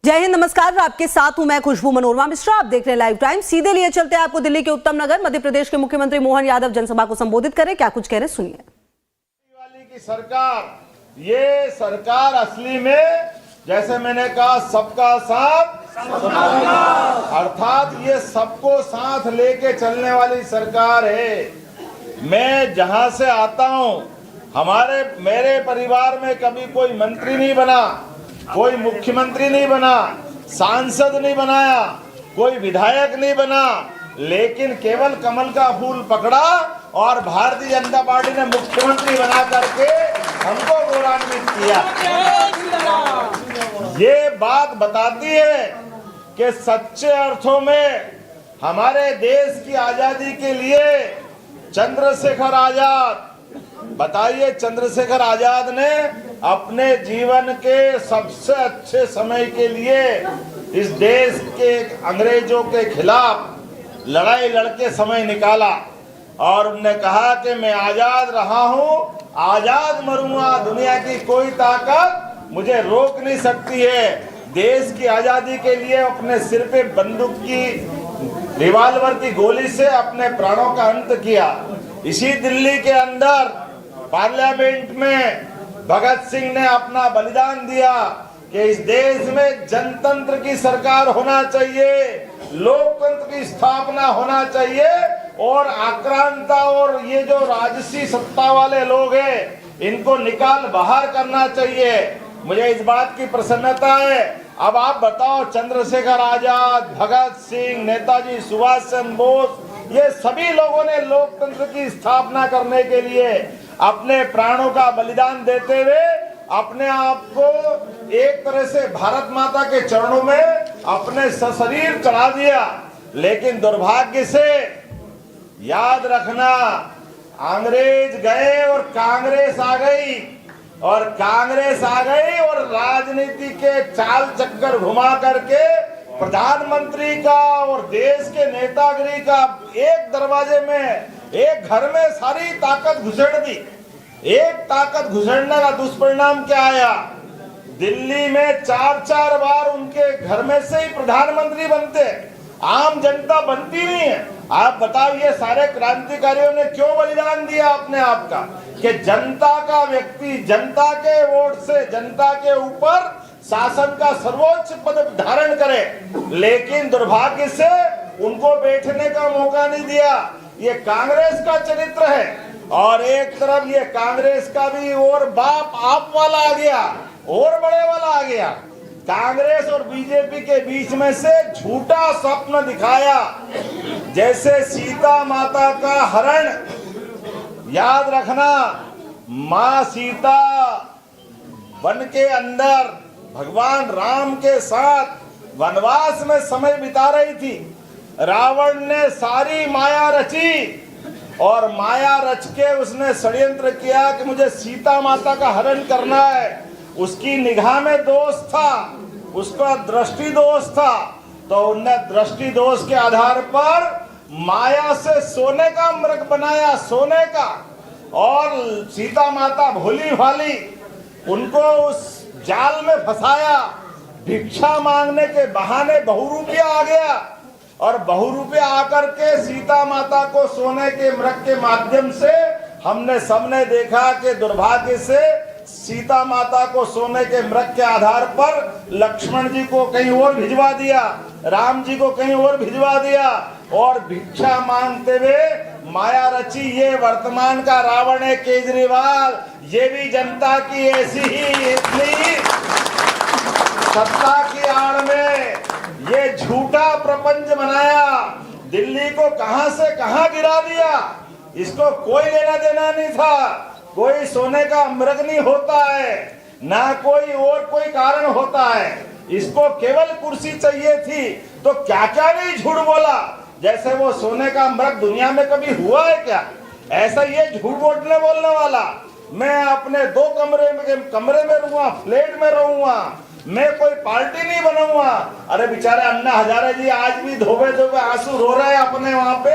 जय हिंद, नमस्कार। आपके साथ हूं मैं खुशबू मनोरमा मिश्रा। आप देख रहे हैं लाइव टाइम। सीधे लिए चलते हैं आपको दिल्ली के उत्तम नगर। मध्य प्रदेश के मुख्यमंत्री मोहन यादव जनसभा को संबोधित करें, क्या कुछ कह रहे सुनिए। वाली की सरकार, ये सरकार असली में जैसे मैंने कहा सबका साथ अर्थात ये सबको साथ लेके चलने वाली सरकार है। मैं जहां से आता हूं, मेरे परिवार में कभी कोई मंत्री नहीं बना, कोई मुख्यमंत्री नहीं बना, सांसद नहीं बनाया, कोई विधायक नहीं बना, लेकिन केवल कमल का फूल पकड़ा और भारतीय जनता पार्टी ने मुख्यमंत्री बना करके हमको गौरवान्वित किया। ये बात बताती है कि सच्चे अर्थों में हमारे देश की आजादी के लिए चंद्रशेखर आजाद, बताइए, चंद्रशेखर आजाद ने अपने जीवन के सबसे अच्छे समय के लिए इस देश के अंग्रेजों के खिलाफ लड़ाई लड़के समय निकाला और उन्होंने कहा कि मैं आजाद रहा हूं, आजाद मरूंगा, दुनिया की कोई ताकत मुझे रोक नहीं सकती है। देश की आजादी के लिए अपने सिर पे बंदूक की रिवाल्वर की गोली से अपने प्राणों का अंत किया। इसी दिल्ली के अंदर पार्लियामेंट में भगत सिंह ने अपना बलिदान दिया कि इस देश में जनतंत्र की सरकार होना चाहिए, लोकतंत्र की स्थापना होना चाहिए और आक्रांता और ये जो राजसी सत्ता वाले लोग हैं इनको निकाल बाहर करना चाहिए। मुझे इस बात की प्रसन्नता है। अब आप बताओ, चंद्रशेखर आजाद, भगत सिंह, नेताजी सुभाष चंद्र बोस, ये सभी लोगों ने लोकतंत्र की स्थापना करने के लिए अपने प्राणों का बलिदान देते हुए अपने आप को एक तरह से भारत माता के चरणों में अपने सशरीर चढ़ा दिया। लेकिन दुर्भाग्य से याद रखना, अंग्रेज गए और कांग्रेस आ गई, और कांग्रेस आ गई और राजनीति के चाल चक्कर घुमा करके प्रधानमंत्री का और देश के नेतागिरी का एक दरवाजे में, एक घर में सारी ताकत घुसेड़ दी। एक ताकत घुसेड़ने का दुष्परिणाम क्या आया? दिल्ली में 4-4 बार उनके घर में से ही प्रधानमंत्री बनते, आम जनता बनती नहीं है। आप बताओ, ये सारे क्रांतिकारियों ने क्यों बलिदान दिया अपने आप का कि जनता का व्यक्ति जनता के वोट से जनता के ऊपर शासन का सर्वोच्च पद धारण करे, लेकिन दुर्भाग्य से उनको बैठने का मौका नहीं दिया। ये कांग्रेस का चरित्र है। और एक तरफ ये कांग्रेस का भी और बाप आप वाला आ गया, और बड़े वाला आ गया। कांग्रेस और बीजेपी के बीच में से झूठा स्वप्न दिखाया, जैसे सीता माता का हरण। याद रखना, माँ सीता वन के अंदर भगवान राम के साथ वनवास में समय बिता रही थी। रावण ने सारी माया रची और माया रच के उसने षड्यंत्र किया कि मुझे सीता माता का हरण करना है। उसकी निगाह में दोष था, उसका दृष्टि दोष था, तो उनने दृष्टि दोष के आधार पर माया से सोने का मृग बनाया, सोने का, और सीता माता भोली भाली उनको उस जाल में फंसाया। भिक्षा मांगने के बहाने बहुरूपिया आ गया और बहुरूपिया आकर के सीता माता को सोने के मृग के माध्यम से हमने सबने देखा कि दुर्भाग्य से सीता माता को सोने के मृग के आधार पर लक्ष्मण जी को कहीं और भिजवा दिया, राम जी को कहीं और भिजवा दिया, और भिक्षा मांगते हुए माया रची। ये वर्तमान का रावण है केजरीवाल, ये भी जनता की ऐसी ही इतनी सत्ता की आड़ में ये झूठा प्रपंच बनाया, दिल्ली को कहां से कहां गिरा दिया। इसको कोई लेना देना नहीं था, कोई सोने का मृग नहीं होता है, ना कोई और कोई कारण होता है। इसको केवल कुर्सी चाहिए थी, तो क्या क्या नहीं झूठ बोला। जैसे वो सोने का मृग दुनिया में कभी हुआ है क्या? ऐसा ये झूठ बोलने वाला, मैं अपने 2 कमरे में रहूंगा, फ्लैट में रहूंगा, मैं कोई पार्टी नहीं बनाऊंगा। अरे बेचारे अन्ना हजारे जी आज भी धोबे धोबे आंसू रो रहे हैं अपने वहां पे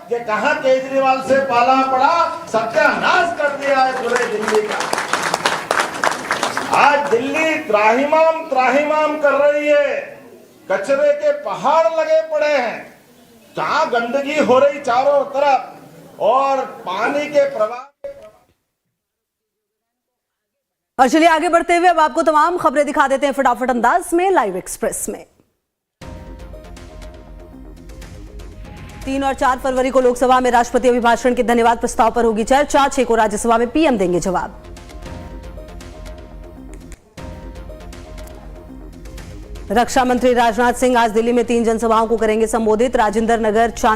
कि कहां केजरीवाल से पाला पड़ा, सत्यानाश कर दिया है पूरे दिल्ली का। आज दिल्ली त्राहिमाम त्राहिमाम कर रही है, कचरे के पहाड़ लगे पड़े हैं, कहां गंदगी हो रही चारों तरफ और पानी के प्रवाह। और चलिए आगे बढ़ते हुए अब आपको तमाम खबरें दिखा देते हैं फटाफट अंदाज में लाइव एक्सप्रेस में। 3 और 4 फरवरी को लोकसभा में राष्ट्रपति अभिभाषण के धन्यवाद प्रस्ताव पर होगी चर्चा। 6 को राज्यसभा में पीएम देंगे जवाब। रक्षा मंत्री राजनाथ सिंह आज दिल्ली में 3 जनसभाओं को करेंगे संबोधित। राजेंद्र नगर, चांद